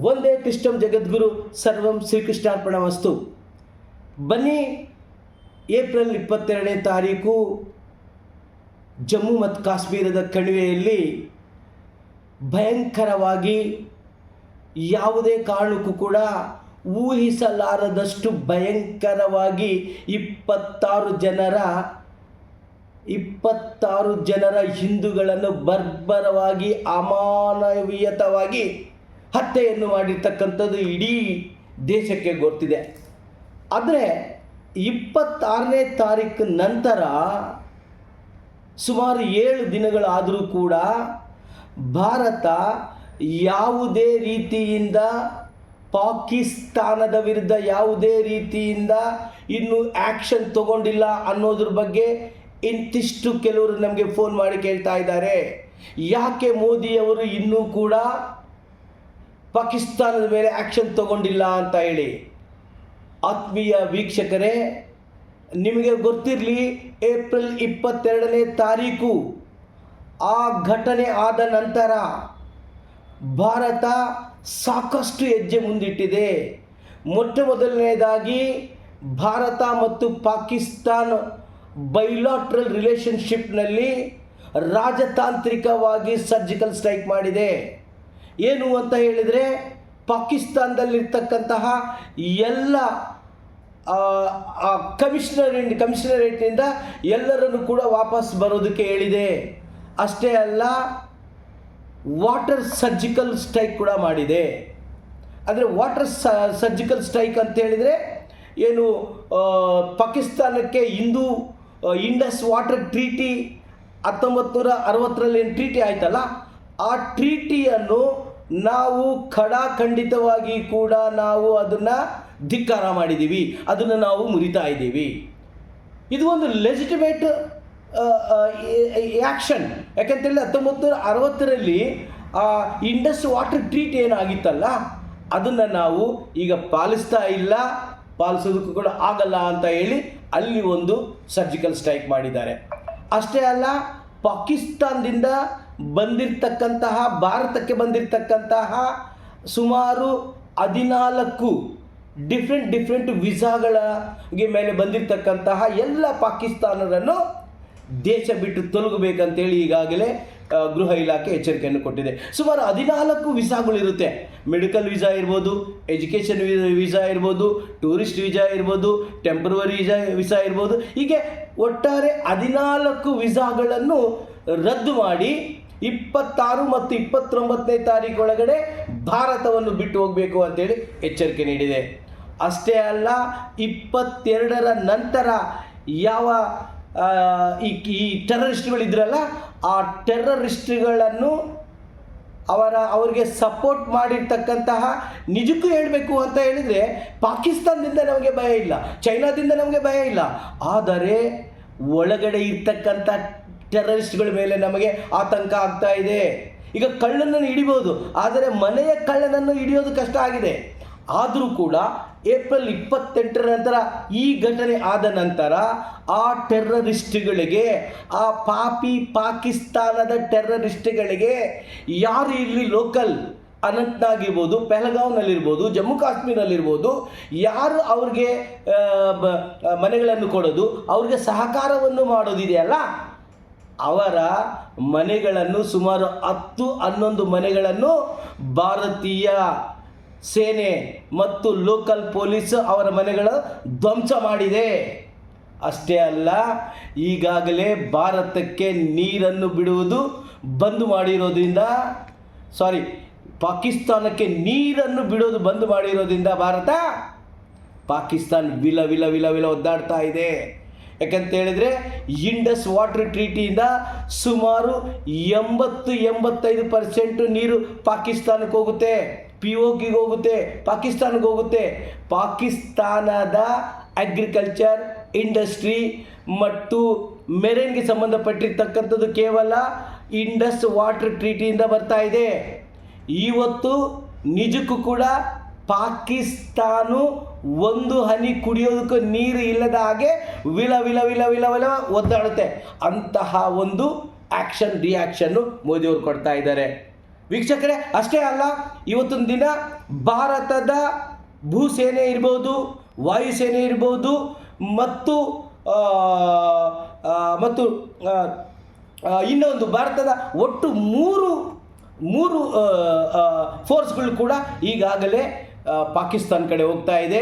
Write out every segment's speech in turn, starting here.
ಒಂದೇ ಕೃಷ್ಣಂ ಜಗದ್ಗುರು ಸರ್ವಂ ಶ್ರೀಕೃಷ್ಣಾರ್ಪಣಮಸ್ತು. ಬನ್ನಿ, ಏಪ್ರಿಲ್ 22ನೇ ತಾರೀಕು ಜಮ್ಮು ಮತ್ತು ಕಾಶ್ಮೀರದ ಕಣಿವೆಯಲ್ಲಿ ಭಯಂಕರವಾಗಿ ಯಾವುದೇ ಕಾರಣಕ್ಕೂ ಕೂಡ ಊಹಿಸಲಾರದಷ್ಟು ಭಯಂಕರವಾಗಿ 26 ಜನರ ಹಿಂದೂಗಳನ್ನು ಬರ್ಬರವಾಗಿ ಅಮಾನವೀಯತವಾಗಿ ಹತ್ಯೆಯನ್ನು ಮಾಡಿರ್ತಕ್ಕಂಥದ್ದು ಇಡೀ ದೇಶಕ್ಕೆ ಗೊತ್ತಿದೆ. ಆದರೆ 26ನೇ ತಾರೀಕು ನಂತರ ಸುಮಾರು 7 ದಿನಗಳಾದರೂ ಕೂಡ ಭಾರತ ಯಾವುದೇ ರೀತಿಯಿಂದ ಪಾಕಿಸ್ತಾನದ ವಿರುದ್ಧ ಯಾವುದೇ ರೀತಿಯಿಂದ ಇನ್ನೂ ಆ್ಯಕ್ಷನ್ ತಗೊಂಡಿಲ್ಲ ಅನ್ನೋದ್ರ ಬಗ್ಗೆ ಇಂತಿಷ್ಟು ಕೆಲವರು ನಮಗೆ ಫೋನ್ ಮಾಡಿ ಕೇಳ್ತಾ ಇದ್ದಾರೆ, ಯಾಕೆ ಮೋದಿಯವರು ಇನ್ನೂ ಕೂಡ ಪಾಕಿಸ್ತಾನದ ಮೇಲೆ ಆ್ಯಕ್ಷನ್ ತಗೊಂಡಿಲ್ಲ ಅಂತ ಹೇಳಿ. ಆತ್ಮೀಯ ವೀಕ್ಷಕರೇ, ನಿಮಗೆ ಗೊತ್ತಿರಲಿ, ಏಪ್ರಿಲ್ 22ನೇ ತಾರೀಕು ಆ ಘಟನೆ ಆದ ನಂತರ ಭಾರತ ಸಾಕಷ್ಟು ಹೆಜ್ಜೆ ಮುಂದಿಟ್ಟಿದೆ. ಮೊಟ್ಟ ಮೊದಲನೇದಾಗಿ ಭಾರತ ಮತ್ತು ಪಾಕಿಸ್ತಾನ ಬೈಲಾಟ್ರಲ್ ರಿಲೇಷನ್ಶಿಪ್ನಲ್ಲಿ ರಾಜತಾಂತ್ರಿಕವಾಗಿ ಸರ್ಜಿಕಲ್ ಸ್ಟ್ರೈಕ್ ಮಾಡಿದೆ. ಏನು ಅಂತ ಹೇಳಿದರೆ, ಪಾಕಿಸ್ತಾನದಲ್ಲಿರ್ತಕ್ಕಂತಹ ಎಲ್ಲ ಕಮಿಷನರೇಟ್ನಿಂದ ಎಲ್ಲರನ್ನು ಕೂಡ ವಾಪಸ್ ಬರೋದಕ್ಕೆ ಹೇಳಿದೆ. ಅಷ್ಟೇ ಅಲ್ಲ, ವಾಟರ್ ಸರ್ಜಿಕಲ್ ಸ್ಟ್ರೈಕ್ ಕೂಡ ಮಾಡಿದೆ. ಅಂದರೆ ವಾಟರ್ ಸರ್ಜಿಕಲ್ ಸ್ಟ್ರೈಕ್ ಅಂತ ಹೇಳಿದರೆ ಏನು, ಪಾಕಿಸ್ತಾನಕ್ಕೆ ಇಂಡಸ್ ವಾಟರ್ ಟ್ರೀಟಿ 1960ರಲ್ಲಿ ಏನು ಟ್ರೀಟಿ ಆಯ್ತಲ್ಲ, ಆ ಟ್ರೀಟಿಯನ್ನು ನಾವು ಖಡಾಖಂಡಿತವಾಗಿ ಕೂಡ ನಾವು ಅದನ್ನು ಧಿಕ್ಕಾರ ಮಾಡಿದ್ದೀವಿ, ಅದನ್ನು ನಾವು ಮುರಿತಾ ಇದ್ದೀವಿ. ಇದು ಒಂದು ಲೆಜಿಟಿಮೇಟ್ ಆ್ಯಕ್ಷನ್. ಯಾಕಂತೇಳಿ 1960ರಲ್ಲಿ ಇಂಡಸ್ ವಾಟರ್ ಟ್ರೀಟ್ ಏನಾಗಿತ್ತಲ್ಲ, ಅದನ್ನು ನಾವು ಈಗ ಪಾಲಿಸೋದಕ್ಕೂ ಕೂಡ ಆಗಲ್ಲ ಅಂತ ಹೇಳಿ ಅಲ್ಲಿ ಒಂದು ಸರ್ಜಿಕಲ್ ಸ್ಟ್ರೈಕ್ ಮಾಡಿದ್ದಾರೆ. ಅಷ್ಟೇ ಅಲ್ಲ, ಪಾಕಿಸ್ತಾನದಿಂದ ಬಂದಿರತಕ್ಕಂತಹ ಭಾರತಕ್ಕೆ ಬಂದಿರತಕ್ಕಂತಹ ಸುಮಾರು 14 ಡಿಫ್ರೆಂಟ್ ವೀಸಾಗಳಿಗೆ ಮೇಲೆ ಬಂದಿರತಕ್ಕಂತಹ ಎಲ್ಲ ಪಾಕಿಸ್ತಾನರನ್ನು ದೇಶ ಬಿಟ್ಟು ತೊಲಗಬೇಕಂತೇಳಿ ಈಗಾಗಲೇ ಗೃಹ ಇಲಾಖೆ ಎಚ್ಚರಿಕೆಯನ್ನು ಕೊಟ್ಟಿದೆ. ಸುಮಾರು 14 ವೀಸಾಗಳಿರುತ್ತೆ. ಮೆಡಿಕಲ್ ವೀಸಾ ಇರ್ಬೋದು, ಎಜುಕೇಷನ್ ವೀಸಾ ಇರ್ಬೋದು, ಟೂರಿಸ್ಟ್ ವೀಸಾ ಇರ್ಬೋದು, ಟೆಂಪ್ರವರಿ ವೀಸಾ ಇರ್ಬೋದು. ಹೀಗೆ ಒಟ್ಟಾರೆ 14 ವೀಸಾಗಳನ್ನು ರದ್ದು ಮಾಡಿ 26 ಮತ್ತು 29ನೇ ತಾರೀಕು ಒಳಗಡೆ ಭಾರತವನ್ನು ಬಿಟ್ಟು ಹೋಗಬೇಕು ಅಂತೇಳಿ ಎಚ್ಚರಿಕೆ ನೀಡಿದೆ. ಅಷ್ಟೇ ಅಲ್ಲ, 22ರ ನಂತರ ಯಾವ ಈ ಟೆರರಿಸ್ಟ್ಗಳಿದ್ರಲ್ಲ, ಆ ಟೆರರಿಸ್ಟ್ಗಳನ್ನು ಅವರಿಗೆ ಸಪೋರ್ಟ್ ಮಾಡಿರ್ತಕ್ಕಂತಹ, ನಿಜಕ್ಕೂ ಹೇಳಬೇಕು ಅಂತ ಹೇಳಿದರೆ, ಪಾಕಿಸ್ತಾನದಿಂದ ನಮಗೆ ಭಯ ಇಲ್ಲ, ಚೈನಾದಿಂದ ನಮಗೆ ಭಯ ಇಲ್ಲ, ಆದರೆ ಒಳಗಡೆ ಇರ್ತಕ್ಕಂಥ ಟೆರರಿಸ್ಟ್ಗಳ ಮೇಲೆ ನಮಗೆ ಆತಂಕ ಆಗ್ತಾ ಇದೆ. ಈಗ ಕಳ್ಳನನ್ನು ಹಿಡಿಬೋದು, ಆದರೆ ಮನೆಯ ಕಳ್ಳನನ್ನು ಹಿಡಿಯೋದು ಕಷ್ಟ ಆಗಿದೆ. ಆದರೂ ಕೂಡ ಏಪ್ರಿಲ್ 28ರ ನಂತರ ಈ ಘಟನೆ ಆದ ನಂತರ ಆ ಟೆರರಿಸ್ಟ್ಗಳಿಗೆ, ಆ ಪಾಕಿಸ್ತಾನದ ಟೆರರಿಸ್ಟ್ಗಳಿಗೆ, ಯಾರು ಇಲ್ಲಿ ಲೋಕಲ್ ಅನಂತ್ನಾಗ್ ಇರ್ಬೋದು, ಪೆಹಲ್ಗಾವ್ನಲ್ಲಿರ್ಬೋದು, ಜಮ್ಮು ಕಾಶ್ಮೀರಲ್ಲಿರ್ಬೋದು, ಯಾರು ಅವ್ರಿಗೆ ಮನೆಗಳನ್ನು ಕೊಡೋದು, ಅವ್ರಿಗೆ ಸಹಕಾರವನ್ನು ಮಾಡೋದಿದೆಯಲ್ಲ, ಅವರ ಮನೆಗಳನ್ನು ಸುಮಾರು 10-11 ಮನೆಗಳನ್ನು ಭಾರತೀಯ ಸೇನೆ ಮತ್ತು ಲೋಕಲ್ ಪೊಲೀಸ್ ಅವರ ಮನೆಗಳ ಧ್ವಂಸ ಮಾಡಿದೆ. ಅಷ್ಟೇ ಅಲ್ಲ, ಈಗಾಗಲೇ ಭಾರತಕ್ಕೆ ನೀರನ್ನು ಬಿಡುವುದು ಬಂದು ಮಾಡಿರೋದ್ರಿಂದ, ಪಾಕಿಸ್ತಾನಕ್ಕೆ ನೀರನ್ನು ಬಿಡೋದು ಬಂದು ಮಾಡಿರೋದ್ರಿಂದ ಪಾಕಿಸ್ತಾನ ವಿಲ ಒದ್ದಾಡ್ತಾ ಇದೆ. ಯಾಕಂತೇಳಿದರೆ, ಇಂಡಸ್ ವಾಟರ್ ಟ್ರೀಟಿಯಿಂದ ಸುಮಾರು 80-85% ನೀರು ಪಾಕಿಸ್ತಾನಕ್ಕೆ ಹೋಗುತ್ತೆ, POKಗೆ ಹೋಗುತ್ತೆ, ಪಾಕಿಸ್ತಾನಕ್ಕೆ ಹೋಗುತ್ತೆ. ಪಾಕಿಸ್ತಾನದ ಅಗ್ರಿಕಲ್ಚರ್ ಇಂಡಸ್ಟ್ರಿ ಮತ್ತು ಮೆರೈನ್ಗೆ ಸಂಬಂಧಪಟ್ಟಿರ್ತಕ್ಕಂಥದ್ದು ಕೇವಲ ಇಂಡಸ್ ವಾಟರ್ ಟ್ರೀಟಿಯಿಂದ ಬರ್ತಾ ಇದೆ. ಇವತ್ತು ನಿಜಕ್ಕೂ ಕೂಡ ಪಾಕಿಸ್ತಾನ ಒಂದು ಹನಿ ಕುಡಿಯೋದಕ್ಕೂ ನೀರು ಇಲ್ಲದ ಹಾಗೆ ವಿಲ ಒದ್ದಾಡುತ್ತೆ. ಅಂತಹ ಒಂದು ರಿಯಾಕ್ಷನ್ನು ಮೋದಿಯವರು ಕೊಡ್ತಾ ಇದ್ದಾರೆ. ವೀಕ್ಷಕರೇ, ಅಷ್ಟೇ ಅಲ್ಲ, ಇವತ್ತೊಂದು ದಿನ ಭಾರತದ ಭೂಸೇನೆ ಇರ್ಬೋದು, ವಾಯುಸೇನೆ ಇರ್ಬೋದು ಮತ್ತು ಮತ್ತು ಇನ್ನೊಂದು ಭಾರತದ ಒಟ್ಟು ಮೂರು ಫೋರ್ಸ್ಗಳು ಕೂಡ ಈಗಾಗಲೇ ಪಾಕಿಸ್ತಾನ ಕಡೆ ಹೋಗ್ತಾ ಇದೆ.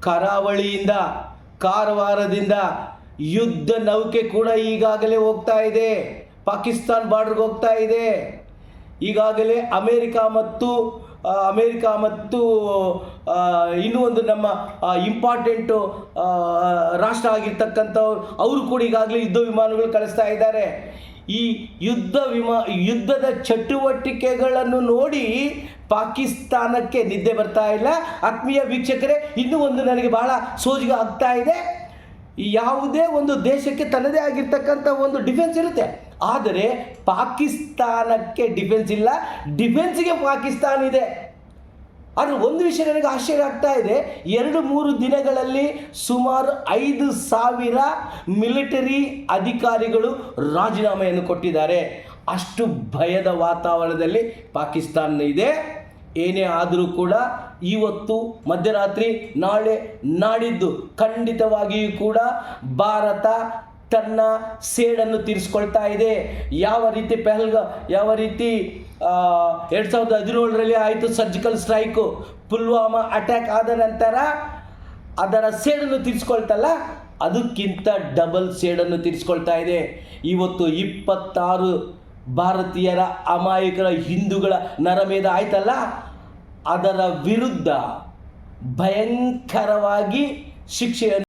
ಕರಾವಳಿಯಿಂದ, ಕಾರವಾರದಿಂದ ಯುದ್ಧ ನೌಕೆ ಕೂಡ ಈಗಾಗಲೇ ಹೋಗ್ತಾ ಇದೆ, ಪಾಕಿಸ್ತಾನ್ ಬಾರ್ಡ್ರಿಗೆ ಹೋಗ್ತಾ ಇದೆ. ಈಗಾಗಲೇ ಅಮೇರಿಕಾ ಮತ್ತು ಇನ್ನೂ ಒಂದು ನಮ್ಮ ಇಂಪಾರ್ಟೆಂಟು ರಾಷ್ಟ್ರ ಆಗಿರ್ತಕ್ಕಂಥವ್ರು ಅವರು ಕೂಡ ಈಗಾಗಲೇ ಯುದ್ಧ ವಿಮಾನಗಳು ಕಳಿಸ್ತಾ ಇದ್ದಾರೆ. ಈ ಯುದ್ಧದ ಚಟುವಟಿಕೆಗಳನ್ನು ನೋಡಿ ಪಾಕಿಸ್ತಾನಕ್ಕೆ ನಿದ್ದೆ ಬರ್ತಾ ಇಲ್ಲ. ಆತ್ಮೀಯ ವೀಕ್ಷಕರೇ, ಇನ್ನೂ ಒಂದು ನನಗೆ ಬಹಳ ಸೋಜಿಗೆ ಆಗ್ತಾ ಇದೆ. ಯಾವುದೇ ಒಂದು ದೇಶಕ್ಕೆ ತನ್ನದೇ ಆಗಿರ್ತಕ್ಕಂಥ ಒಂದು ಡಿಫೆನ್ಸ್ ಇರುತ್ತೆ, ಆದರೆ ಪಾಕಿಸ್ತಾನಕ್ಕೆ ಡಿಫೆನ್ಸ್ ಇಲ್ಲ, ಡಿಫೆನ್ಸ್ಗೆ ಪಾಕಿಸ್ತಾನ ಇದೆ. ಆದರೆ ಒಂದು ವಿಷಯ ನನಗೆ ಆಶ್ಚರ್ಯ ಆಗ್ತಾ ಇದೆ, 2-3 ದಿನಗಳಲ್ಲಿ ಸುಮಾರು 5,000 ಮಿಲಿಟರಿ ಅಧಿಕಾರಿಗಳು ರಾಜೀನಾಮೆಯನ್ನು ಕೊಟ್ಟಿದ್ದಾರೆ. ಅಷ್ಟು ಭಯದ ವಾತಾವರಣದಲ್ಲಿ ಪಾಕಿಸ್ತಾನ ಇದೆ. ಏನೇ ಆದರೂ ಕೂಡ ಇವತ್ತು ಮಧ್ಯರಾತ್ರಿ, ನಾಳೆ, ನಾಡಿದ್ದು ಖಂಡಿತವಾಗಿಯೂ ಕೂಡ ಭಾರತ ತನ್ನ ಸೇಡನ್ನು ತೀರಿಸ್ಕೊಳ್ತಾ ಇದೆ. ಯಾವ ರೀತಿ 2017ರಲ್ಲಿ ಆಯಿತು ಸರ್ಜಿಕಲ್ ಸ್ಟ್ರೈಕು, ಪುಲ್ವಾಮಾ ಅಟ್ಯಾಕ್ ಆದ ನಂತರ ಅದರ ಸೇಡನ್ನು ತೀರಿಸ್ಕೊಳ್ತಲ್ಲ, ಅದಕ್ಕಿಂತ ಡಬಲ್ ಸೇಡನ್ನು ತೀರಿಸ್ಕೊಳ್ತಾ ಇದೆ. ಇವತ್ತು 26 ಭಾರತೀಯರ ಅಮಾಯಕರ ಹಿಂದೂಗಳ ನರಮೇಧ ಆಯ್ತಲ್ಲ, ಅದರ ವಿರುದ್ಧ ಭಯಂಕರವಾಗಿ ಶಿಕ್ಷೆಯನ್ನು